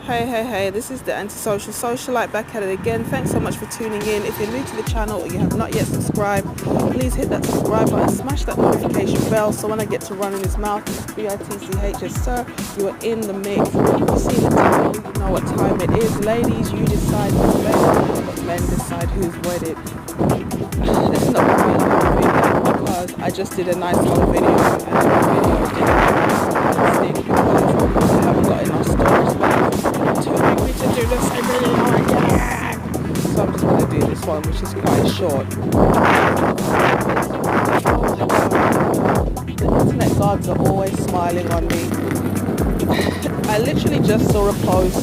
Hey, this is the antisocial socialite back at it again. Thanks so much for tuning in. If you're new to the channel or you have not yet subscribed, please hit that subscribe button, smash that notification bell so when I get to run in his mouth, it's BITCH, yes sir, you are in the mix. You see the title, you know what time it is. Ladies, you decide who's wedded, but men decide who's wedded. This is not going to be a long video because I just did a nice long video and the video didn't because I haven't got enough storage space to make me to do the same video again. So I'm just going to do this one, which is quite short. Oh my god, the internet gods are always smiling on me. I literally just saw a post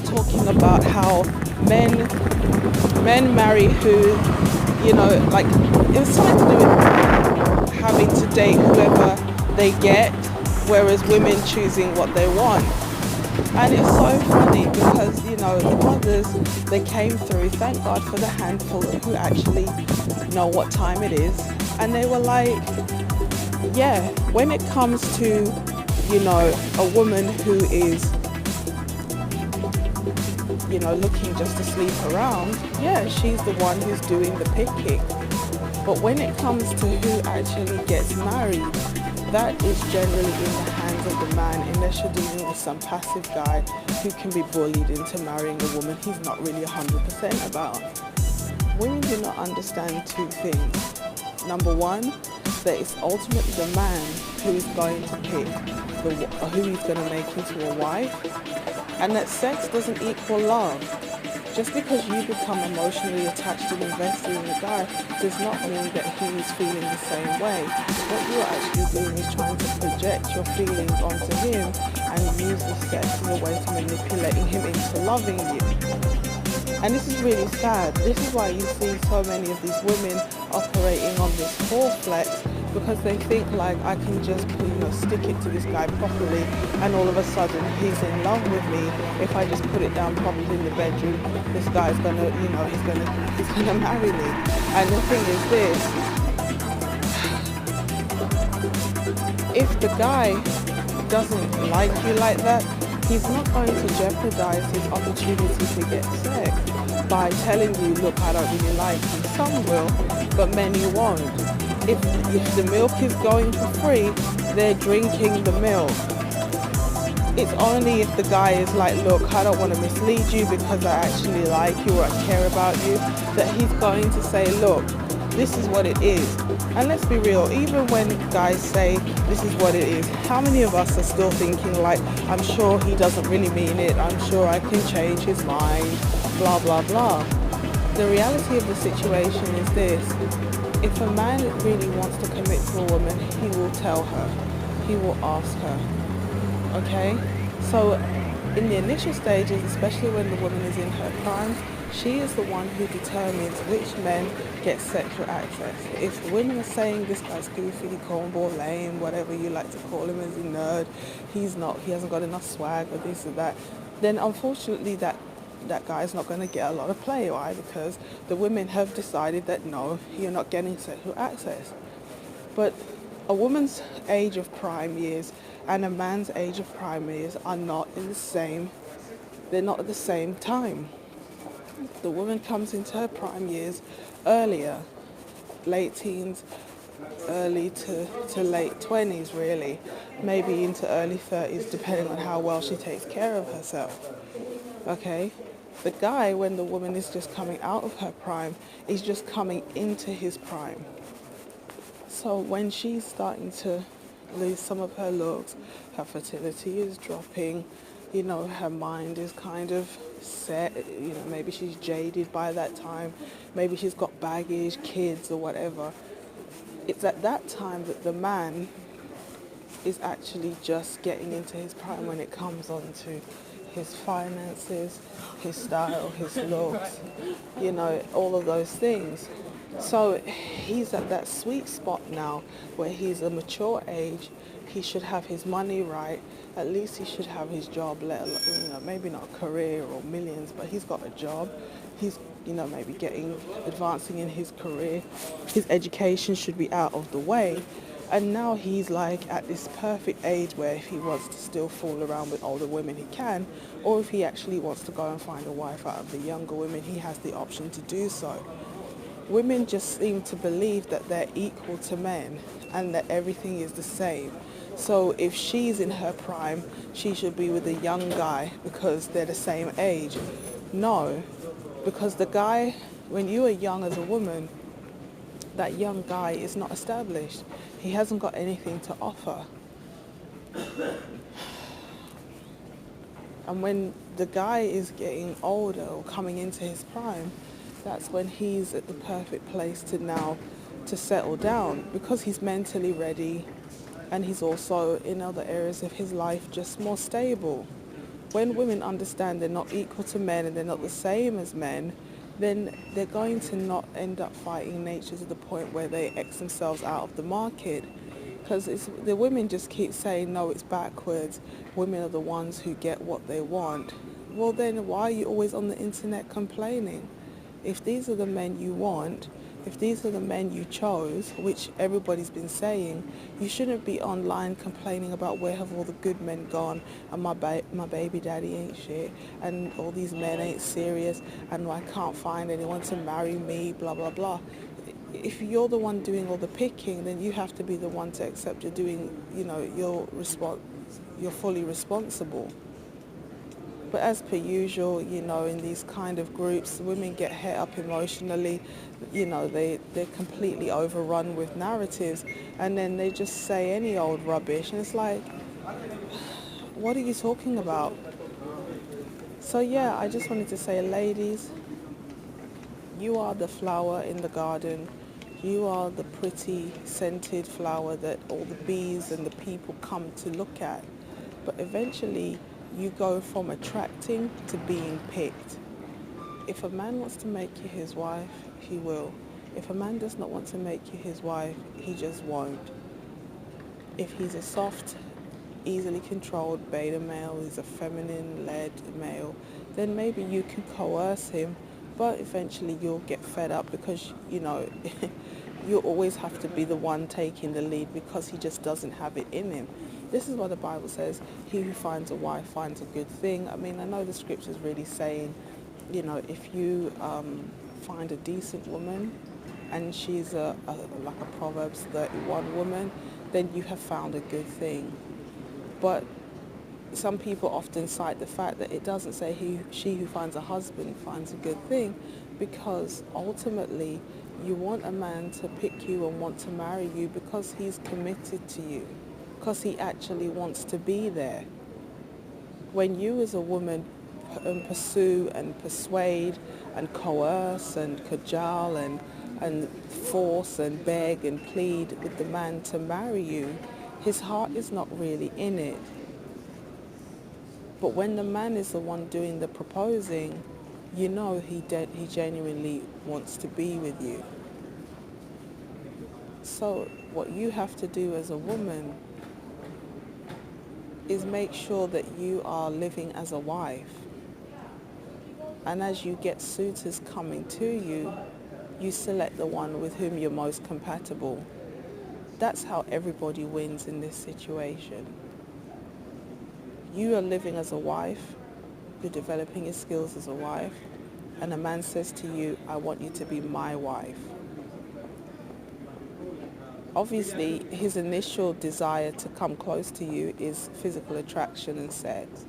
talking about how men marry who, you know, like it was something to do with having to date whoever they get, whereas women choosing what they want. And it's so funny because, you know, the mothers, they came through, thank God for the handful who actually know what time it is. And they were like, yeah, when it comes to, you know, a woman who is, you know, looking just to sleep around, yeah, she's the one who's doing the picking. But when it comes to who actually gets married, that is generally in the hands of the man, unless you're dealing with some passive guy who can be bullied into marrying a woman he's not really 100% about. Women do not understand two things. Number one, that it's ultimately the man who is going to pick who he's going to make into a wife, and that sex doesn't equal love. Just because you become emotionally attached and invested in the guy does not mean that he is feeling the same way. What you're actually doing is trying to project your feelings onto him and use the sex as a way to manipulating him into loving you. And this is really sad. This is why you see so many of these women operating on this full flex, because they think like, I can just, you know, stick it to this guy properly and all of a sudden he's in love with me. If I just put it down properly in the bedroom, this guy's gonna, you know, he's gonna marry me. And the thing is this, if the guy doesn't like you like that, he's not going to jeopardize his opportunity to get sex by telling you, look, I don't really like you. Some will, but many won't. If the milk is going for free, they're drinking the milk. It's only if the guy is like, look, I don't want to mislead you because I actually like you or I care about you, that he's going to say, look, this is what it is. And let's be real, even when guys say this is what it is, how many of us are still thinking like, I'm sure he doesn't really mean it, I'm sure I can change his mind, blah, blah, blah. The reality of the situation is this: if a man really wants to commit to a woman, he will tell her, he will ask her, okay? So in the initial stages, especially when the woman is in her prime, she is the one who determines which men get sexual access. If the women are saying this guy's goofy, cornball, lame, whatever you like to call him, as a nerd, he hasn't got enough swag or this or that, then unfortunately that guy's not going to get a lot of play. Why? Because the women have decided that no, you're not getting sexual access. But a woman's age of prime years and a man's age of prime years are not they're not at the same time. The woman comes into her prime years earlier, late teens, early to late 20s really, maybe into early 30s depending on how well she takes care of herself. Okay? The guy, when the woman is just coming out of her prime, is just coming into his prime. So when she's starting to lose some of her looks, her fertility is dropping, you know, her mind is kind of set, you know, maybe she's jaded by that time, maybe she's got baggage, kids or whatever. It's at that time that the man is actually just getting into his prime when it comes on to his finances, his style, his looks, you know, all of those things. So he's at that sweet spot now where he's a mature age, he should have his money right, at least he should have his job, let alone, you know, maybe not a career or millions, but he's got a job. He's, you know, maybe advancing in his career. His education should be out of the way. And now he's like at this perfect age where if he wants to still fool around with older women, he can, or if he actually wants to go and find a wife out of the younger women, he has the option to do so. Women just seem to believe that they're equal to men and that everything is the same. So if she's in her prime, she should be with a young guy because they're the same age. No, because the guy, when you are young as a woman, that young guy is not established. He hasn't got anything to offer. And when the guy is getting older or coming into his prime, that's when he's at the perfect place to settle down, because he's mentally ready and he's also in other areas of his life just more stable. When women understand they're not equal to men and they're not the same as men, then they're going to not end up fighting nature to the point where they X themselves out of the market. Because the women just keep saying, no, it's backwards. Women are the ones who get what they want. Well, then why are you always on the internet complaining? If these are the men you want, if these are the men you chose, which everybody's been saying, you shouldn't be online complaining about where have all the good men gone and my baby daddy ain't shit and all these men ain't serious and I can't find anyone to marry me, blah, blah, blah. If you're the one doing all the picking, then you have to be the one to accept you're doing, you're fully responsible. But as per usual, in these kind of groups, women get het up emotionally. They're completely overrun with narratives, and then they just say any old rubbish. And it's like, what are you talking about? So yeah, I just wanted to say, ladies, you are the flower in the garden. You are the pretty scented flower that all the bees and the people come to look at. But eventually, you go from attracting to being picked. If a man wants to make you his wife, he will. If a man does not want to make you his wife, he just won't. If he's a soft, easily controlled beta male, he's a feminine-led male, then maybe you can coerce him, but eventually you'll get fed up because, you always have to be the one taking the lead because he just doesn't have it in him. This is what the Bible says, he who finds a wife finds a good thing. I mean, I know the scripture's really saying, if you find a decent woman and she's like a Proverbs 31 woman, then you have found a good thing. But some people often cite the fact that it doesn't say she who finds a husband finds a good thing, because ultimately you want a man to pick you and want to marry you because he's committed to you, because he actually wants to be there. When you as a woman pursue and persuade and coerce and cajole and force and beg and plead with the man to marry you, his heart is not really in it. But when the man is the one doing the proposing, he genuinely wants to be with you. So what you have to do as a woman is make sure that you are living as a wife. And as you get suitors coming to you, you select the one with whom you're most compatible. That's how everybody wins in this situation. You are living as a wife, you're developing your skills as a wife, and a man says to you, I want you to be my wife. Obviously, his initial desire to come close to you is physical attraction and sex.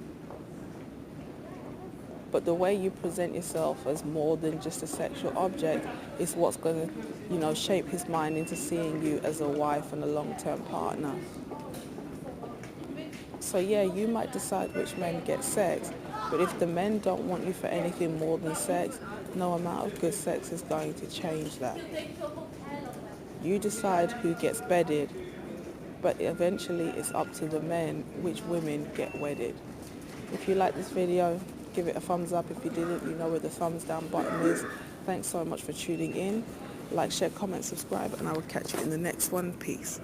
But the way you present yourself as more than just a sexual object is what's going to, shape his mind into seeing you as a wife and a long-term partner. So yeah, you might decide which men get sex, but if the men don't want you for anything more than sex, no amount of good sex is going to change that. You decide who gets bedded, but eventually it's up to the men which women get wedded. If you like this video, give it a thumbs up. If you didn't, you know where the thumbs down button is. Thanks so much for tuning in. Like, share, comment, subscribe, and I will catch you in the next one. Peace.